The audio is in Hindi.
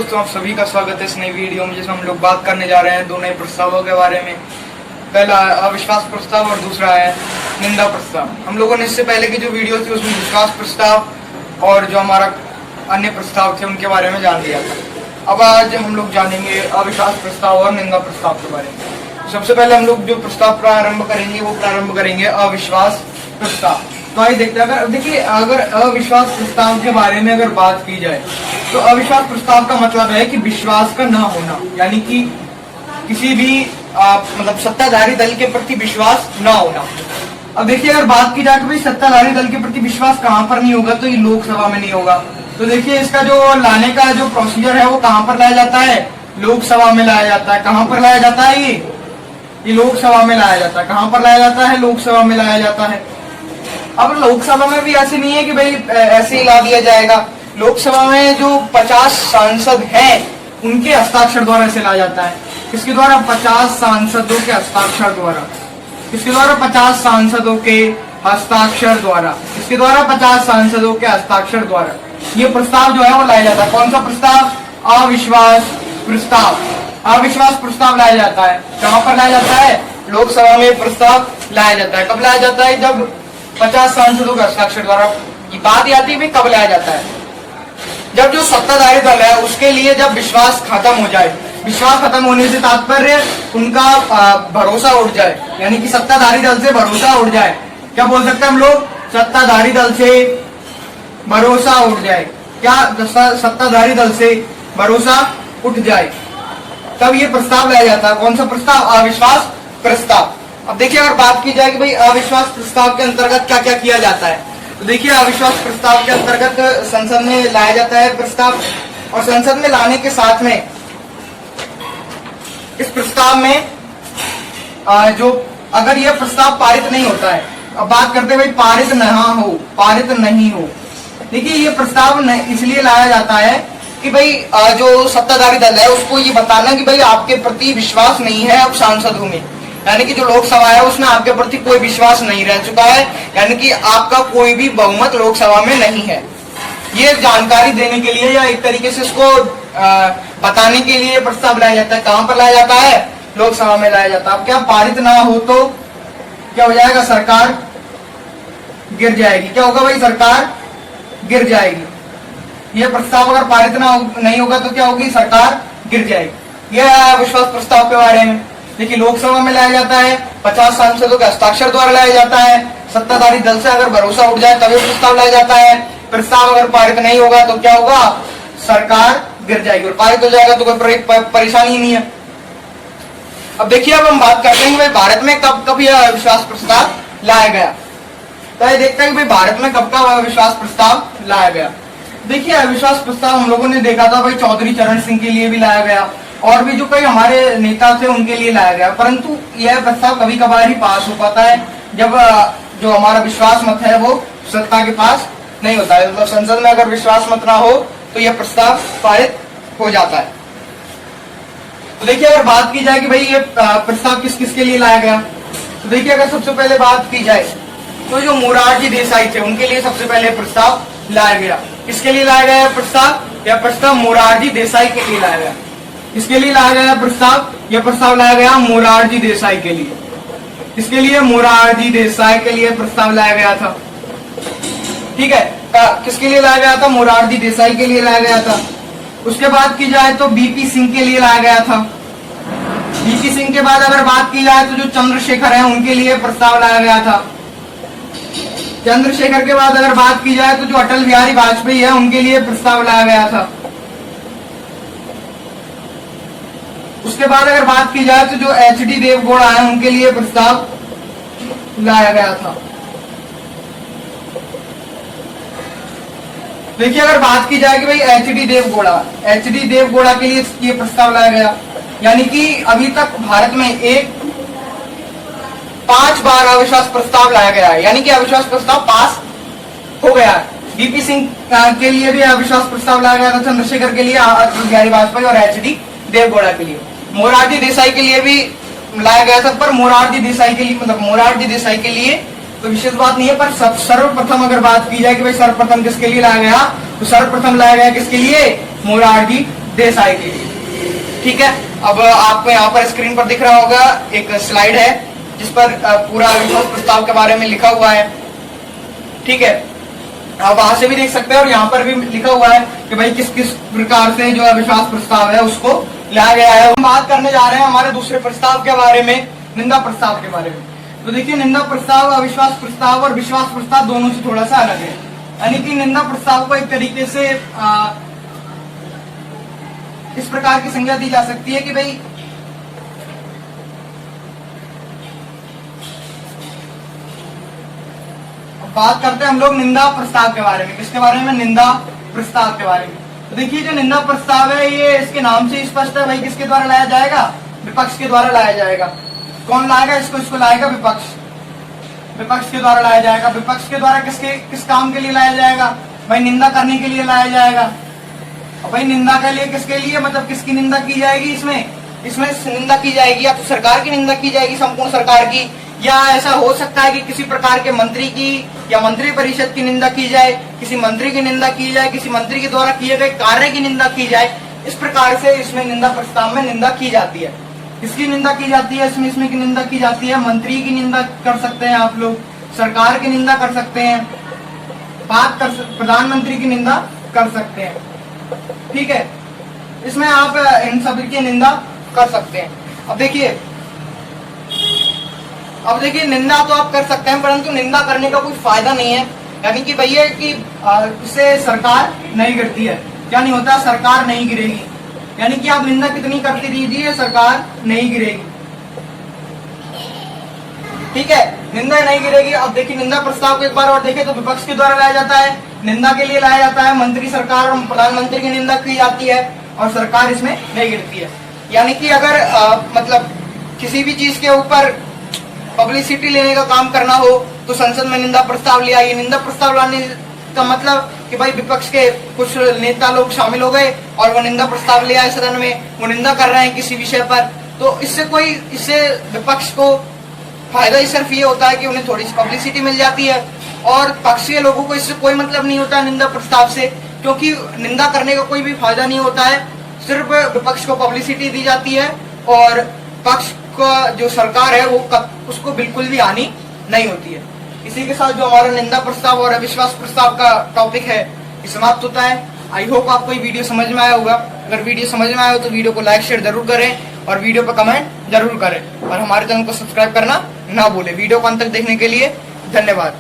दोस्तों, आप सभी का स्वागत है इस नई वीडियो में, जिसमें हम लोग बात करने जा रहे हैं दो नए प्रस्तावों के बारे में। पहला अविश्वास प्रस्ताव और दूसरा है निंदा प्रस्ताव। हम लोगों ने इससे पहले की जो वीडियो थी उसमें विश्वास प्रस्ताव और जो हमारा अन्य प्रस्ताव थे उनके बारे में जान लिया था। अब आज हम लोग जानेंगे अविश्वास प्रस्ताव और निंदा प्रस्ताव के बारे में। सबसे पहले हम लोग जो प्रस्ताव प्रारंभ करेंगे वो प्रारंभ करेंगे अविश्वास प्रस्ताव। तो आइए देखते हैं। अगर अविश्वास प्रस्ताव के बारे में अगर बात की जाए तो अविश्वास प्रस्ताव का मतलब है कि विश्वास का ना होना, यानी कि किसी भी मतलब सत्ताधारी दल के प्रति विश्वास ना होना। अब देखिए, अगर बात की जाए तो भाई सत्ताधारी दल के प्रति विश्वास कहाँ पर नहीं होगा, तो ये लोकसभा में नहीं होगा। तो देखिए, इसका जो लाने का जो प्रोसीजर है वो कहाँ पर लाया जाता है, लोकसभा में लाया जाता है। कहाँ पर लाया जाता है, ये लोकसभा में लाया जाता है। कहाँ पर लाया जाता है, लोकसभा में लाया जाता है। अब लोकसभा में भी ऐसे नहीं है कि भाई ऐसे ही ला दिया जाएगा। लोकसभा में जो 50 सांसद हैं उनके हस्ताक्षर द्वारा इसे लाया जाता है। किसके द्वारा, 50 सांसदों के हस्ताक्षर द्वारा। किसके द्वारा, 50 सांसदों के हस्ताक्षर द्वारा। किसके द्वारा, 50 सांसदों के हस्ताक्षर द्वारा ये प्रस्ताव जो है वो लाया जाता है। कौन सा प्रस्ताव, अविश्वास प्रस्ताव। अविश्वास प्रस्ताव लाया जाता है। कहाँ पर लाया जाता है, लोकसभा में प्रस्ताव लाया जाता है। कब लाया जाता है, जब 50 सांसदों के हस्ताक्षर द्वारा। ये बात आती है कब लाया जाता है, जब जो सत्ताधारी दल है उसके लिए जब विश्वास खत्म हो जाए। विश्वास खत्म होने से तात्पर्य उनका भरोसा उठ जाए, यानी कि सत्ताधारी दल से भरोसा उठ जाए। क्या बोल सकते हैं हम लोग, सत्ताधारी दल से भरोसा उठ जाए। क्या, सत्ताधारी दल से भरोसा उठ जाए, तब ये प्रस्ताव लाया जाता है। कौन सा प्रस्ताव, अविश्वास प्रस्ताव। अब देखिए, अगर बात की जाए कि भाई अविश्वास प्रस्ताव के अंतर्गत क्या क्या किया जाता है, तो देखिए अविश्वास प्रस्ताव के अंतर्गत संसद में लाया जाता है प्रस्ताव, और संसद में लाने के साथ में इस प्रस्ताव में जो अगर यह प्रस्ताव पारित नहीं होता है, अब बात करते हैं भाई पारित नहीं हो। देखिए, ये प्रस्ताव इसलिए लाया जाता है कि भाई जो सत्ताधारी दल है उसको ये बताना कि भाई आपके प्रति विश्वास नहीं है अब सांसदों में, यानी कि जो लोकसभा है उसमें आपके प्रति कोई विश्वास नहीं रह चुका है, यानी कि आपका कोई भी बहुमत लोकसभा में नहीं है। ये जानकारी देने के लिए या एक तरीके से इसको बताने के लिए प्रस्ताव लाया जाता है। कहाँ पर लाया जाता है, लोकसभा में लाया जाता है। अब क्या पारित ना हो तो क्या हो जाएगा, सरकार गिर जाएगी। क्या होगा भाई, सरकार गिर जाएगी। यह प्रस्ताव अगर पारित नहीं होगा तो क्या होगी, सरकार गिर जाएगी। यह है अविश्वास प्रस्ताव के बारे में। देखिए, लोकसभा में लाया जाता है, 50 सांसदों के हस्ताक्षर द्वारा लाया जाता है। सत्ताधारी दल से अगर भरोसा उठ जाए तभी प्रस्ताव लाया जाता है। प्रस्ताव अगर पारित नहीं होगा तो क्या होगा, सरकार गिर जाएगी। और पारित हो जाएगा तो कोई परेशानी नहीं है। अब देखिए, अब हम बात करते हैं भाई भारत में कब यह अविश्वास प्रस्ताव लाया गया। तो ये देखते हैं कि भाई भारत में कब का अविश्वास प्रस्ताव लाया गया। देखिए, अविश्वास प्रस्ताव हम लोगों ने देखा था भाई चौधरी चरण सिंह के लिए भी लाया गया, और भी जो कई हमारे नेता थे उनके लिए लाया गया। परंतु यह प्रस्ताव कभी कभार ही पास हो पाता है जब जो हमारा विश्वास मत है वो सत्ता के पास नहीं होता है। मतलब संसद में अगर विश्वास मत ना हो तो यह प्रस्ताव पारित हो जाता है। तो देखिए, अगर बात की जाए कि भाई ये प्रस्ताव किस किस के लिए लाया गया, तो देखिए अगर सबसे पहले बात की जाए तो जो मोरारजी देसाई थे उनके लिए सबसे पहले प्रस्ताव लाया गया। किसके लिए लाया गया प्रस्ताव, यह प्रस्ताव मोरारजी देसाई के लिए लाया गया। किसके लिए लाया गया प्रस्ताव, यह प्रस्ताव लाया गया मोरारजी देसाई के लिए। किसके लिए, मोरारजी देसाई के लिए प्रस्ताव लाया गया था। ठीक है, किसके लिए लाया गया था, मोरारजी देसाई के लिए लाया गया था। उसके बाद की जाए तो बीपी सिंह के लिए लाया गया था। बीपी सिंह के बाद अगर बात की जाए तो जो चंद्रशेखर है उनके लिए प्रस्ताव लाया गया था। चंद्रशेखर के बाद अगर बात की जाए तो जो अटल बिहारी वाजपेयी है उनके लिए प्रस्ताव लाया गया था। उसके बाद अगर बात की जाए तो जो एच.डी. देवगौड़ा है उनके लिए प्रस्ताव लाया गया था। देखिए, अगर बात की जाए कि भाई एच.डी. देवगौड़ा के लिए ये प्रस्ताव लाया गया, यानी कि अभी तक भारत में 5 बार अविश्वास प्रस्ताव लाया गया है, यानी कि अविश्वास प्रस्ताव पास हो गया है। बीपी सिंह के लिए भी अविश्वास प्रस्ताव लाया गया था, चंद्रशेखर के लिए, अटल बिहारी वाजपेयी और एच.डी. देवगौड़ा के लिए। मोरारजी देसाई के लिए भी लाया गया था, पर मोरारजी देसाई के लिए तो विशेष बात नहीं है। पर सर्वप्रथम अगर बात की जाए कि भाई सर्वप्रथम किसके लिए लाया गया, तो सर्वप्रथम लाया गया किसके लिए, मोरारजी देश आएगी। ठीक है, अब आपको यहाँ पर स्क्रीन पर दिख रहा होगा एक स्लाइड है जिस पर पूरा अविश्वास प्रस्ताव के बारे में लिखा हुआ है। ठीक है, आप वहां से भी देख सकते हैं और यहाँ पर भी लिखा हुआ है कि भाई किस किस प्रकार से जो अविश्वास प्रस्ताव है उसको लाया गया है। हम बात करने जा रहे हैं हमारे दूसरे प्रस्ताव के बारे में, निंदा प्रस्ताव के बारे में। तो देखिए, निंदा प्रस्ताव अविश्वास प्रस्ताव और विश्वास प्रस्ताव दोनों से थोड़ा सा अलग है। यानी कि निंदा प्रस्ताव को एक तरीके से इस प्रकार की संज्ञा दी जा सकती है कि भाई बात करते हैं हम लोग निंदा प्रस्ताव के बारे में। किसके बारे में? निंदा प्रस्ताव के बारे में। तो देखिए, जो निंदा प्रस्ताव है ये इसके नाम से स्पष्ट है भाई किसके द्वारा लाया जाएगा? विपक्ष के द्वारा लाया जाएगा। कौन लाएगा इसको? इसको लाएगा विपक्ष। विपक्ष के द्वारा लाया जाएगा। विपक्ष के द्वारा किस काम के लिए लाया जाएगा? भाई निंदा करने के लिए लाया जाएगा। और भाई निंदा के लिए किसके लिए, मतलब किसकी निंदा की जाएगी? इसमें निंदा की जाएगी या तो सरकार की निंदा की जाएगी, संपूर्ण सरकार की, या ऐसा हो सकता है कि किसी प्रकार के मंत्री की या मंत्री परिषद की निंदा की जाए, किसी मंत्री की निंदा की जाए, किसी मंत्री के द्वारा किए गए कार्य की निंदा की जाए। इस प्रकार से इसमें निंदा प्रस्ताव में निंदा की जाती है। किसकी निंदा की जाती है? इसमें की निंदा की जाती है मंत्री की निंदा कर सकते हैं आप लोग, सरकार की निंदा कर सकते हैं, प्रधानमंत्री की निंदा कर सकते हैं। ठीक है, इसमें आप इन सभी की निंदा कर सकते हैं। अब देखिए निंदा तो आप कर सकते हैं, परंतु निंदा करने का कोई फायदा नहीं है। यानी कि भैया कि इससे सरकार नहीं गिरती है। क्या नहीं होता? सरकार नहीं गिरेगी। यानी कि आप निंदा कितनी करती दीजिए, सरकार नहीं गिरेगी। ठीक है, निंदा नहीं गिरेगी। अब देखिए, निंदा प्रस्ताव को एक बार और देखें तो विपक्ष के द्वारा लाया जाता है, निंदा के लिए लाया जाता है, मंत्री, सरकार और प्रधानमंत्री की निंदा की जाती है और सरकार इसमें नहीं गिरती है। यानी कि अगर मतलब किसी भी चीज के ऊपर पब्लिसिटी लेने का काम करना हो तो संसद में निंदा प्रस्ताव ले आइए। निंदा प्रस्ताव लाने का मतलब कि भाई विपक्ष के कुछ नेता लोग शामिल हो गए और वो निंदा प्रस्ताव ले आए सदन में, वो निंदा कर रहे हैं किसी विषय पर, तो इससे विपक्ष को फायदा ही सिर्फ ये होता है कि उन्हें थोड़ी सी पब्लिसिटी मिल जाती है और पक्ष के लोगों को इससे कोई मतलब नहीं होता निंदा प्रस्ताव से, क्योंकि निंदा करने का कोई भी फायदा नहीं होता है। सिर्फ विपक्ष को पब्लिसिटी दी जाती है और पक्ष का जो सरकार है वो उसको बिल्कुल भी हानि नहीं होती है। इसी के साथ जो हमारा निंदा प्रस्ताव और अविश्वास प्रस्ताव का टॉपिक है समाप्त होता है। आई होप आपको ये वीडियो समझ में आया होगा। अगर वीडियो समझ में आया हो तो वीडियो को लाइक शेयर जरूर करें और वीडियो पर कमेंट जरूर करें और हमारे चैनल को सब्सक्राइब करना ना भूलें। वीडियो को अंत तक देखने के लिए धन्यवाद।